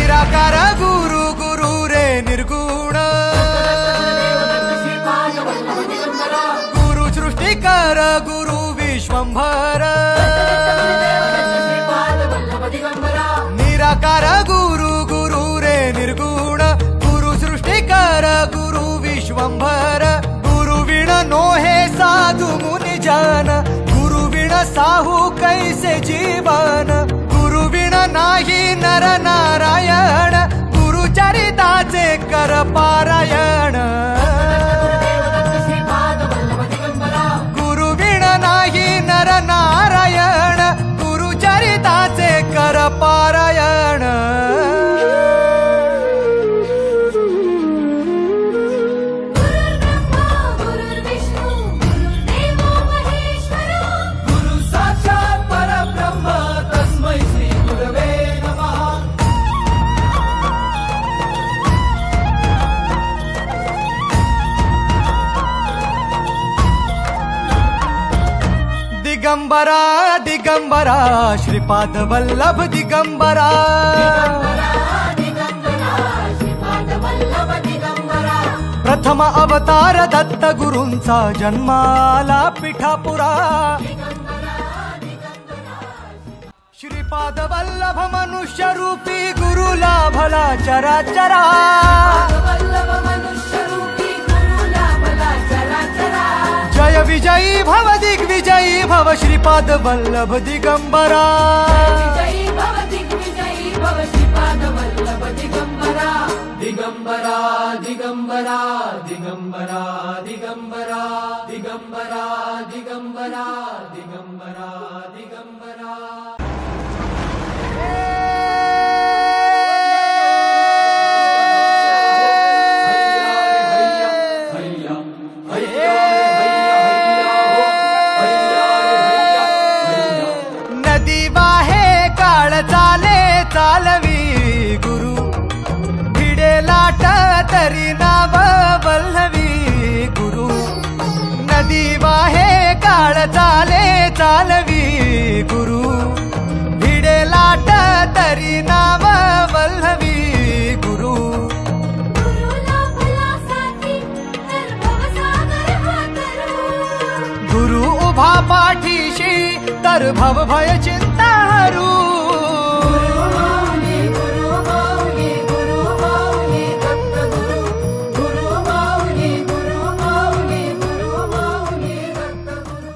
निराकार गुरु गुरु रे निर्गुण गुरु सृष्टिकर गुरु विश्वंभर निराकार गुरु गुरु रे निर्गुण गुरु सृष्टिकर गुरु विश्वंभर गुरु विण नोहे साधु मुनि जन गुरु विण साहू कैसे जीवन गुरु विण नाही नर नारायण गुरु चरिताचे कर पारायण गुरु विण नाही नर नारायण गुरु चरिताचे कर पारायण दिगंबरा दिगंबरा श्रीपाद वल्लभ दिगंबरा प्रथम अवतार दत्त गुरूंचा जन्माला पिठापुरा श्रीपाद वल्लभ मनुष्य रूपी गुरु लाभला चराचरा जय विजयी भव दिग्विजयी भव श्रीपाद वल्लभ दिगंबरा दिगंबरा दिगंबरा दिगंबरा दिगंबरा दिगंबरा दिगंबरा दिगंबरा दिगंबरा चालवी गुरु भिडे लाट तरी नाव वल्लवी गुरु नदी वाहे काळ चाले चालवी गुरु भिडे लाट तरी नाव वल्लवी गुरु गुरु उभा पाठीशी तर भव भय चिंता हरू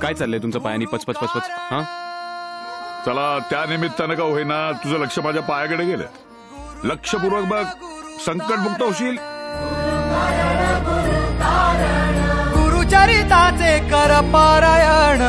काय चाललंय तुमचं पायानी पचपच पचपच हा चला त्या निमित्तानं का होईना तुझं लक्ष माझ्या पायाकडे गेलं लक्षपूर्वक बघ संकटमुक्त होशील गुरुचरिताचे कर पारायण